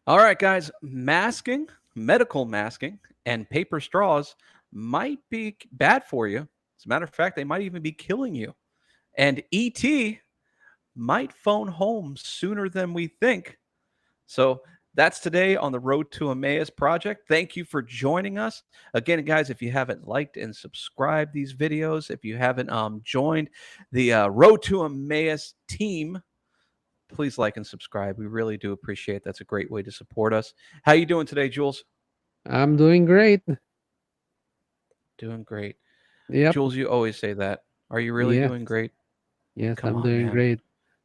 All right, guys, masking, medical masking, and paper straws might be bad for you. As a matter of fact, they might even be killing you. And ET might phone home sooner than we think. So that's today on the Road to Emmaus Project. Thank you for joining us. Again, guys, if you haven't liked and subscribed these videos, if you haven't joined the Road to Emmaus team, please like and subscribe. We really do appreciate it. That's a great way to support us. How you doing today, Jules? I'm doing great. Doing great. Yep. Jules, you always say that. Are you really Yes. doing great? Yes, Come I'm on, doing man. great.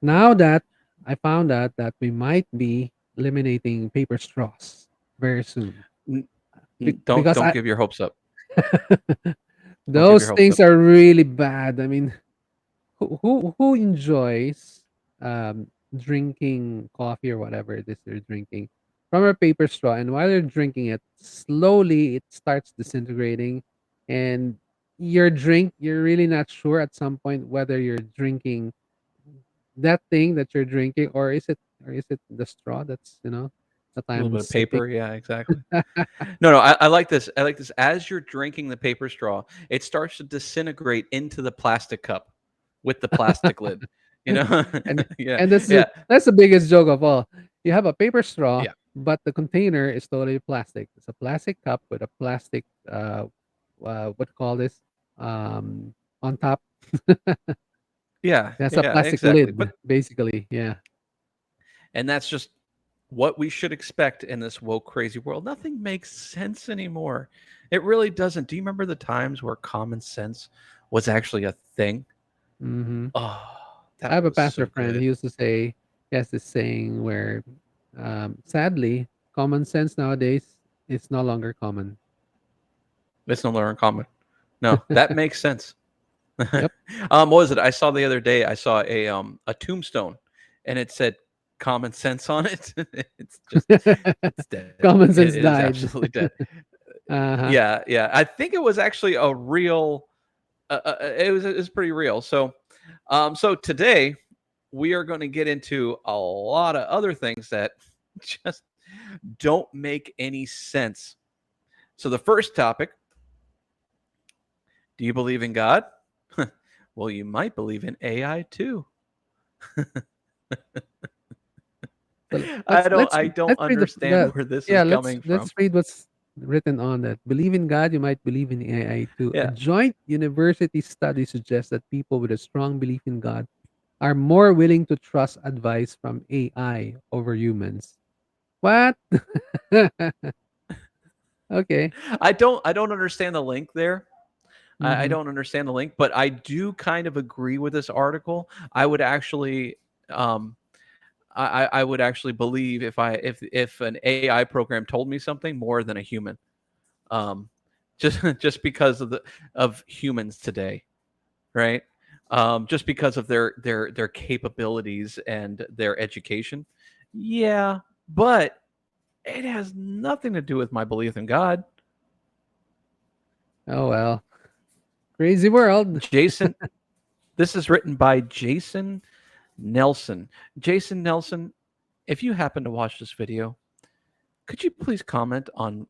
Now that I found out that we might be eliminating paper straws very soon. N- don't Because don't I give your hopes up. Don't give your those hopes things up. are really bad. I mean, who enjoys drinking coffee or whatever it is they're drinking from a paper straw, and while you're drinking it, slowly it starts disintegrating, and your drink, you're really not sure at some point whether you're drinking that thing that you're drinking, or is it the straw that's that A little I'm bit of sipping. paper, yeah, exactly. No, I like this. I like this. As you're drinking the paper straw, it starts to disintegrate into the plastic cup with the plastic lid. You know? and Yeah, and yeah, that's the biggest joke of all. You have a paper straw, yeah. but the container is totally plastic. It's a plastic cup with a plastic what do you call this, um on top. Yeah, That's a yeah, plastic exactly. lid, basically. Yeah. And that's just what we should expect in this woke crazy world. Nothing makes sense anymore. It really doesn't. Do you remember the times where common sense was actually a thing? hmm Oh, I that have a was pastor so friend. good. He used to say, he has this saying where, sadly, common sense nowadays is no longer common. It's no longer common. No, that makes sense. Yep. What was it? I saw the other day. I saw a tombstone, and it said "common sense" on it. It's just, it's dead. Common It sense is died. absolutely dead. Uh-huh. Yeah, yeah. I think it was actually a real. It was pretty real. So today we are going to get into a lot of other things that just don't make any sense. So the first topic: do you believe in God? Well, you might believe in AI too. So I let's don't let's I don't let's read understand where this is yeah, let's coming from. let's read what's written on that. Believe in God, you might believe in AI too. A Yeah. joint university study suggests that people with a strong belief in God are more willing to trust advice from AI over humans. What? Okay. I don't understand the link there. I Mhm. don't understand the link, but I do kind of agree with this article. I would actually um I would actually believe if an AI program told me something more than a human. Um just because of humans today, right? Just because of their capabilities and their education. Yeah, but it has nothing to do with my belief in God. Oh well. Crazy world. Jason, this is written by Jason Nelson. Jason Nelson, if you happen to watch this video, could you please comment on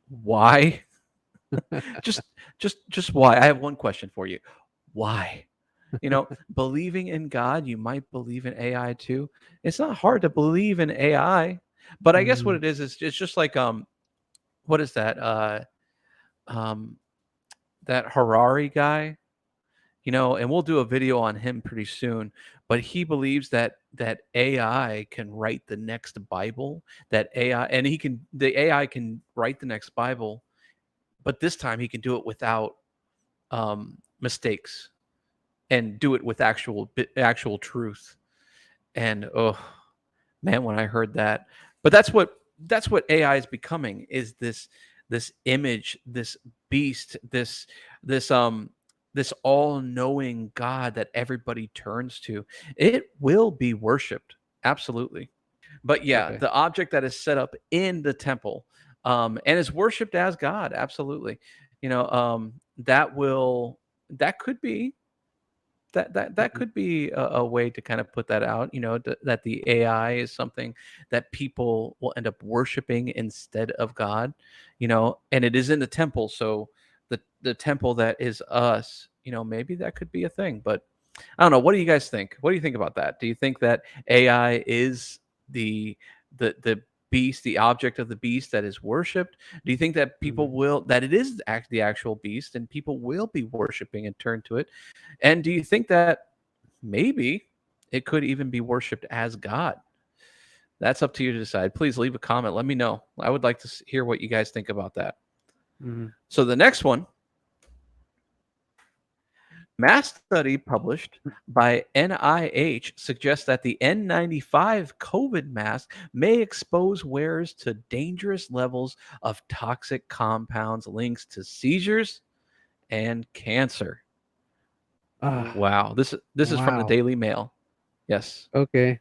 why? just just why? I have one question for you. Why? Believing in God, you might believe in AI too. It's not hard to believe in AI, but I guess what Mhm. it is it's just like what is that? Um that Harari guy, and we'll do a video on him pretty soon, but he believes that AI can write the next Bible, that AI and the AI can write the next Bible, but this time he can do it without mistakes and do it with actual truth. And oh man, when I heard that, but that's what AI is becoming, is this image, this beast, this all-knowing God that everybody turns to. It will be worshipped, absolutely. But yeah, Okay. the object that is set up in the temple, and is worshipped as God, absolutely. That could be that Mhm. could be a way to kind of put that out. That the AI is something that people will end up worshiping instead of God. And it is in the temple, so the temple that is us. Maybe that could be a thing, but I don't know. What do you guys think? What do you think about that? Do you think that AI is the the beast, the object of the beast that is worshipped? Do you think that people Mhm. will that it is the actual beast and people will be worshiping and turn to it? And do you think that maybe it could even be worshipped as God? That's up to you to decide. Please leave a comment. Let me know. I would like to hear what you guys think about that. Mhm. So the next one, mass study published by NIH suggests that the N95 COVID mask may expose wearers to dangerous levels of toxic compounds linked to seizures and cancer. Ah, Wow, this is from the wow. Daily Mail. Yes, Okay.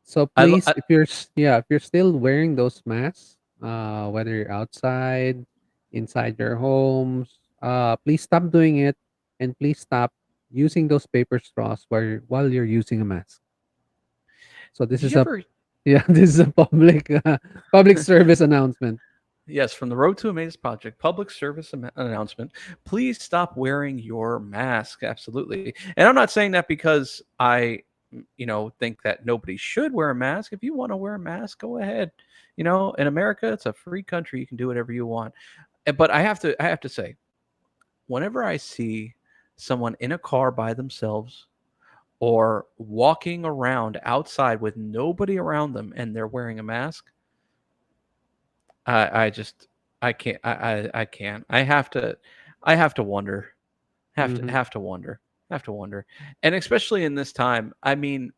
So I, lo- please, I if you're still wearing those masks, whether you're outside, inside your homes, please stop doing it, and please stop using those paper straws while you're using a mask. So this did is you a ever? yeah, this is a public service announcement. Yes, from the Road to Emmaus Project, public service announcement. Please stop wearing your mask. Absolutely. And I'm not saying that because I think that nobody should wear a mask. If you want to wear a mask, go ahead. In America, it's a free country. You can do whatever you want. But I have to say, whenever I see someone in a car by themselves or walking around outside with nobody around them and they're wearing a mask, I just I can't I can't. I have to wonder. Have to Mhm. have to wonder. Have to wonder. And especially in this time, I mean,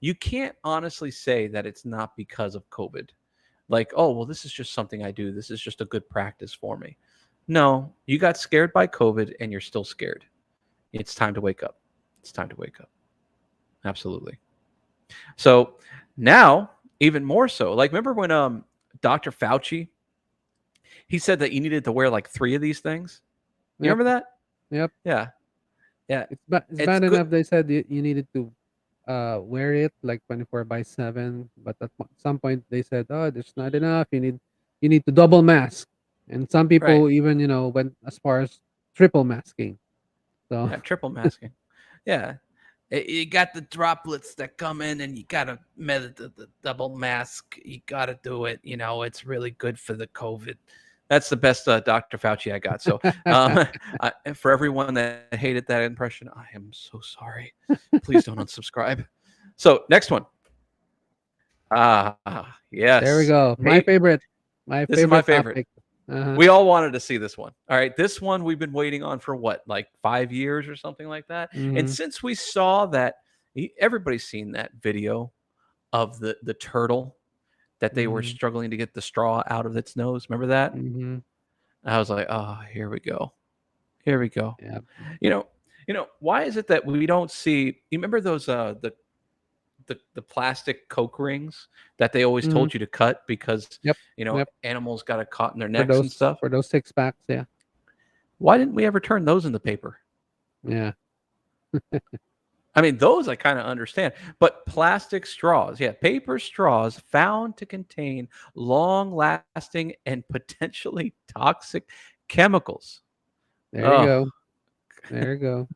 you can't honestly say that it's not because of COVID. Like, oh, well, this is just something I do. This is just a good practice for me. No, you got scared by COVID and you're still scared. It's time to wake up. It's time to wake up. Absolutely. So now, even more so, like remember when Dr. Fauci, he said that you needed to wear like three of these things. You Yep. remember that? Yep. Yeah. Yeah. It's It's bad good. enough they said you needed to wear it like 24/7, but at some point they said, "Oh, there's not enough. You need to double mask." And some Right. people even, went as far as triple masking. So, Yeah. Triple masking. Yeah. You got the droplets that come in and you got to the double mask. You got to do it. It's really good for the COVID. That's the best Dr. Fauci I got. So, for everyone that hated that impression, I am so sorry. Please don't unsubscribe. So, next one. there we Yes. go. Hey, My this is my favorite favorite. topic. Uh-huh. We all wanted to see this one. All right, this one we've been waiting on for what, like 5 years or something like that. And Mhm. since we saw that, everybody's seen that video of the turtle that they were Mhm. struggling to get the straw out of its nose. Remember that? Mhm. I was like, oh, here we go. Here we go. Yeah. You know, why is it that we don't see? You remember those the plastic Coke rings that they always Mhm. told you to cut because Yep. Yep. animals got it caught in their necks and stuff. For those six packs, yeah. Why didn't we ever turn those into paper? Yeah. I mean, those I kind of understand, but plastic straws, yeah, paper straws found to contain long lasting and potentially toxic chemicals. There you Oh, go. There you go.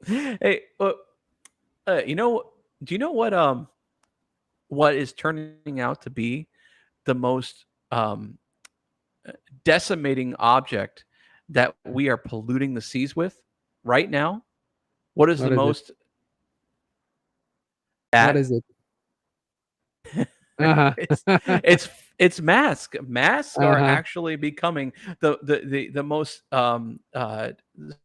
hey, do you know what is turning out to be the most decimating object that we are polluting the seas with right now? What is the What is it? most What that is it? Uh-huh. it's it's it's masks are Uh-huh. actually becoming the most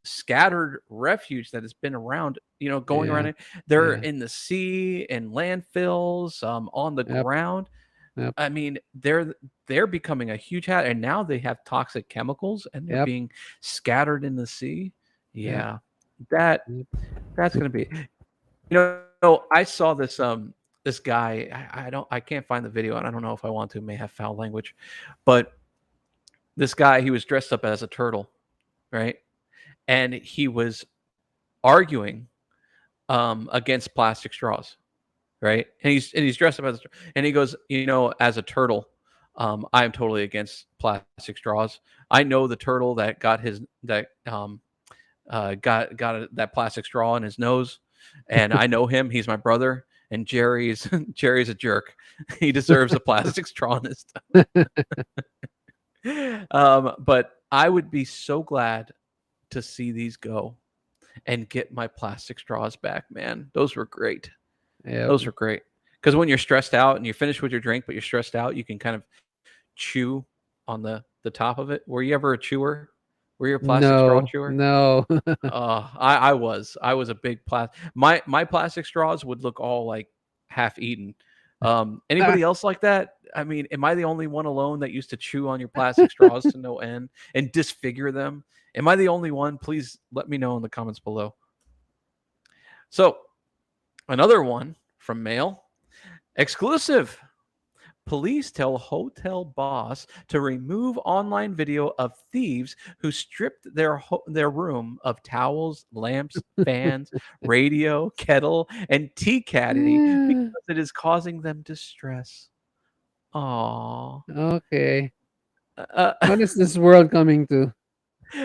scattered refuge that has been around, going around Yeah. it. They're Yeah. in the sea and landfills, on the Yep. ground. Yep. I mean, they're becoming a huge hat, and now they have toxic chemicals and they're Yep. being scattered in the sea. Yep. Yeah, that Yep. that's gonna be. I saw this guy. I can't find the video, and I don't know if I want to. It may have foul language, but this guy, he was dressed up as a turtle, right? And he was arguing against plastic straws, right? And he's dressed up as and he goes, as a turtle, I am totally against plastic straws. I know the turtle that got his that got that plastic straw in his nose, and I know him. He's my brother. And Jerry's Jerry's a jerk. He deserves a plastic straw in his but I would be so glad to see these go and get my plastic straws back, man. Those were great. Yep. Those were great. Because when you're stressed out and you're finished with your drink, but you're stressed out, you can kind of chew on the top of it. Were you ever a chewer? Were you a plastic straw No, chewer? no. I was a big plastic. My plastic straws would look all like half eaten. Anybody else like that? I mean, am I the only one alone that used to chew on your plastic straws to no end and disfigure them? Am I the only one? Please let me know in the comments below. So another one from mail exclusive. Police tell hotel boss to remove online video of thieves who stripped their room of towels, lamps, fans, radio, kettle, and tea caddy because it is causing them distress. Aww. Okay. Uh, What is this world coming to?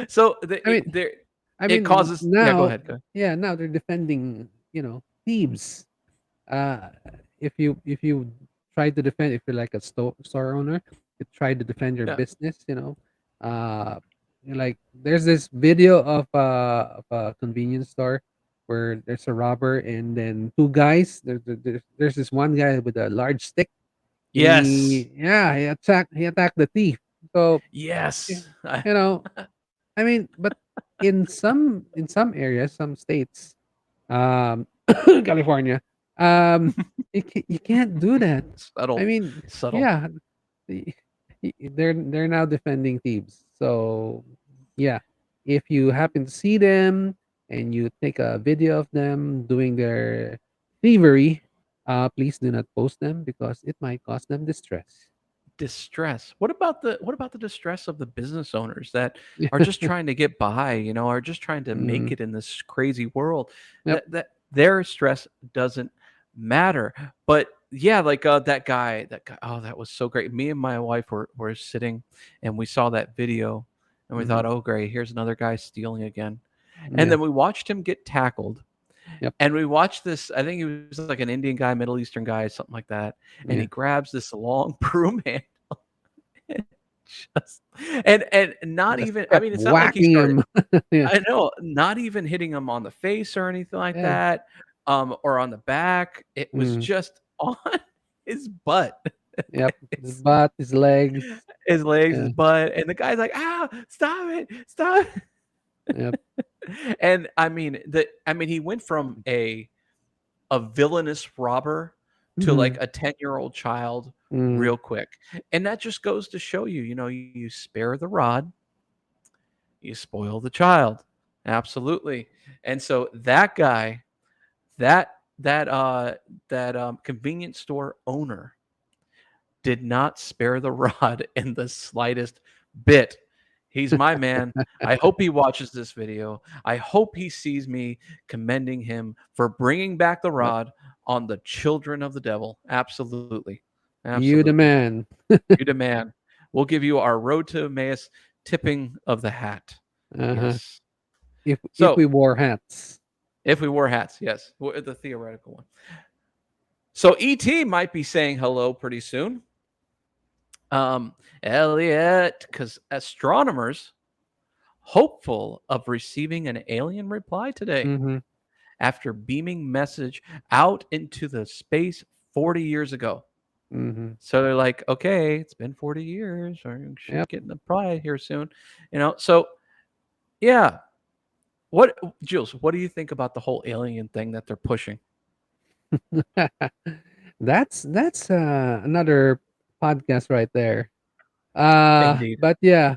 so I mean, it causes. Yeah, go now, ahead. Go ahead. yeah, now they're defending, thieves. Uh, if you try to defend, if you're like a store owner, you try to defend your Yeah. business. Like there's this video of a convenience store where there's a robber and then two guys. There's this one guy with a large stick. Yes. He attacked the thief. So y- Yes. you know, I mean, but in some areas, some states, um, California, you can't do that. I Subtle. mean, Subtle. yeah, the- they're now defending thieves. So yeah, if you happen to see them and you take a video of them doing their thievery, please do not post them because it might cause them distress. Distress. What about the distress of the business owners that are just trying to get by, are just trying to make Mm, it in this crazy world? yep. That their stress doesn't matter. But yeah, like that guy, oh, that was so great. Me and my wife were sitting and we saw that video and we Hmm. thought, oh great, here's another guy stealing again. And Yeah. then we watched him get tackled. Yep. And we watched this, I think he was like an Indian guy, Middle Eastern guy, something like that. And he Yeah. grabs this long broom handle just and not Just even, I kept mean, it's not like he whacking started. him. Yeah. I know, not even hitting him on the face or anything like Yeah. that, or on the back. It was Mm. just on his butt, Yep. His his butt, his legs. his legs, his Yeah. butt, and the guy's like, "Ah, stop it, stop Yep. it." And I mean, he went from a villainous robber to like Mhm. a 10-year-old child Mm. real quick. And that just goes to show you, you spare the rod, you spoil the child. Absolutely. And so that guy, that convenience store owner did not spare the rod in the slightest bit. He's my man. I hope he watches this video. I hope he sees me commending him for bringing back the Yep. rod on the children of the devil. Absolutely. You the Absolutely. man. You demand. We'll give you our Road to Emmaus tipping of the hat. Uh-huh. Yes. If So we wore hats. if we wore hats, yes, the theoretical one. So ET might be saying hello pretty soon. Elliot, because astronomers hopeful of receiving an alien reply today Mhm. after beaming message out into the space 40 years ago. Mhm. So they're like, okay, it's been 40 years, or you should Yep. get the reply here soon. So yeah. What, Jules, what do you think about the whole alien thing that they're pushing? That's another podcast right there. Indeed. But yeah,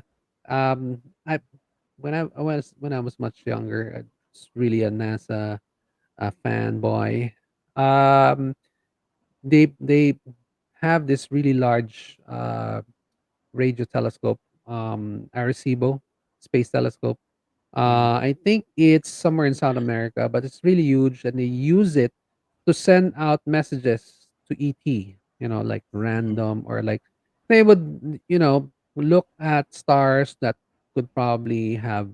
I when I was much younger, I was really a NASA fanboy. Um, they have this really large radio telescope, Arecibo space telescope. Mm. I think it's somewhere in South America, but it's really huge, and they use it to send out messages to ET. Like Mhm. random, or like they would, look at stars that could probably have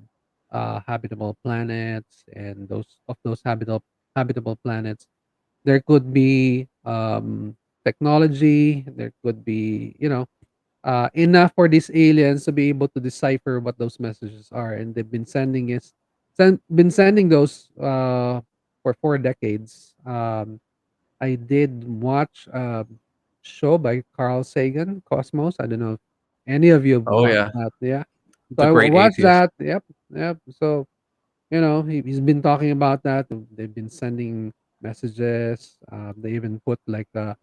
habitable planets, and those habitable planets, there could be technology. There could be, enough for these aliens to be able to decipher what those messages are, and they've been sending those for 4 decades. I did watch a show by Carl Sagan, Cosmos. I don't know if any of you Oh watched yeah, that. Yeah, so the I great watched atheist. that. Yep, yep. So he's been talking about that. They've been sending messages. They even put like a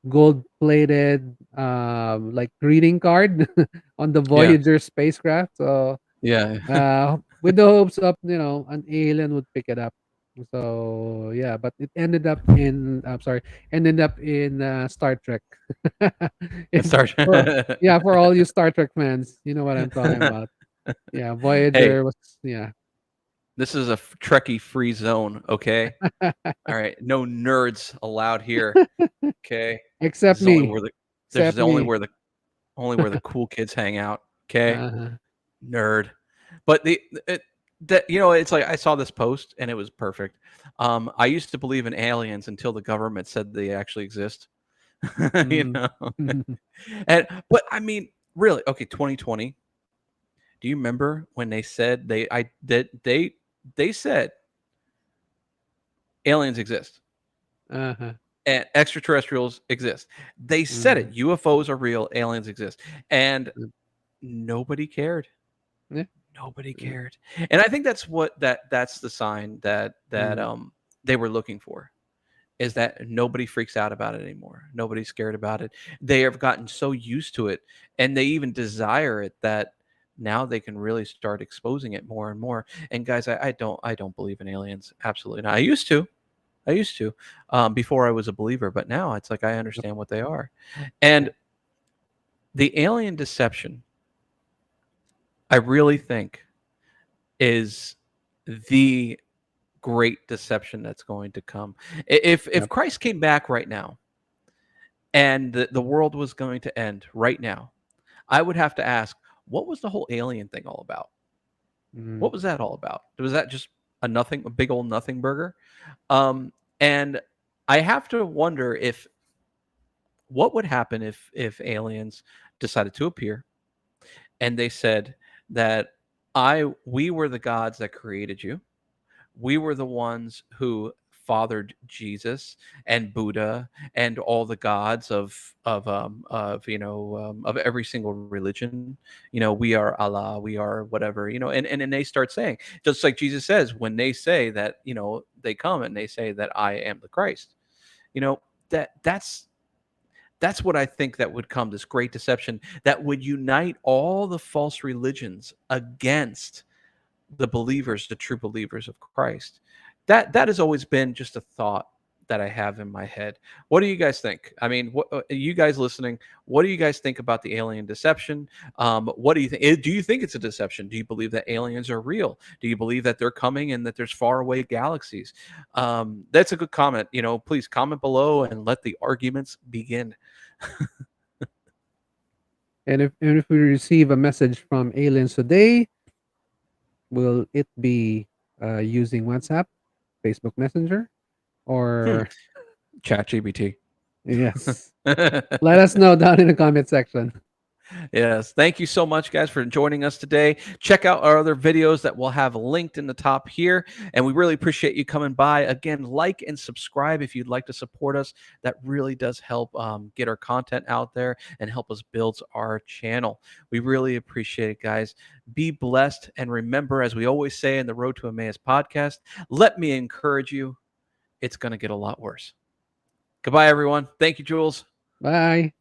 gold plated like greeting card on the Yeah, Voyager spacecraft. So yeah. with the hopes of an alien would pick it up. So yeah, but it ended up in I'm sorry, ended up in Star Trek. It If starts. for all you Star Trek fans, you know what I'm talking about. Yeah, Hey, Voyager was yeah. this is a Trekkie free zone. Okay. All right. No nerds allowed here. Okay. This Except is only me. where the this Except is only me. where the cool kids hang out. Okay. Uh-huh. Nerd. But that it's like I saw this post and it was perfect. I used to believe in aliens until the government said they actually exist. you Mm. know. And but I mean, really, okay, 2020. Do you remember when they said they said aliens exist Uh-huh. and extraterrestrials exist? They said Mhm. it. UFOs are real, aliens exist. And Mm. nobody cared. Yeah. Nobody Yeah. cared. And I think that's what that's the sign that Mm. they were looking for, is that nobody freaks out about it anymore. Nobody's scared about it. They have gotten so used to it, and they even desire it, that now they can really start exposing it more and more. And guys, I don't believe in aliens. Absolutely not. I used to. I used to, before I was a believer, but now it's like I Yep. understand what they are. Yeah. And the alien deception, I really think, is the great deception that's going to come. If Yep. Christ came back right now and the world was going to end right now, I would have to ask, what was the whole alien thing all about? Mhm. What was that all about? Was that just a big old nothing burger? And I have to wonder if what would happen if aliens decided to appear and they said that we were the gods that created you. We were the ones who fathered Jesus and Buddha and all the gods of every single religion. We are Allah, we are whatever. And they start saying, just like Jesus says, when they say that, they come and they say that I am the Christ. You know that's what I think that would come, this great deception that would unite all the false religions against the believers, the true believers of Christ. That has always been just a thought that I have in my head. What do you guys think? I mean, what you guys listening? What do you guys think about the alien deception? What do you think? Do you think it's a deception? Do you believe that aliens are real? Do you believe that they're coming and that there's faraway galaxies? That's a good comment. Please comment below and let the arguments begin. And if we receive a message from aliens today, will it be using WhatsApp, Facebook Messenger, Hmm. or Chat GBT. yes? Let us know down in the comment section. Yes. Thank you so much, guys, for joining us today. Check out our other videos that we'll have linked in the top here. And we really appreciate you coming by. Again, like and subscribe if you'd like to support us. That really does help get our content out there and help us build our channel. We really appreciate it, guys. Be blessed. And remember, as we always say in the Road to Emmaus podcast, let me encourage you, it's going to get a lot worse. Goodbye, everyone. Thank you, Jules. Bye.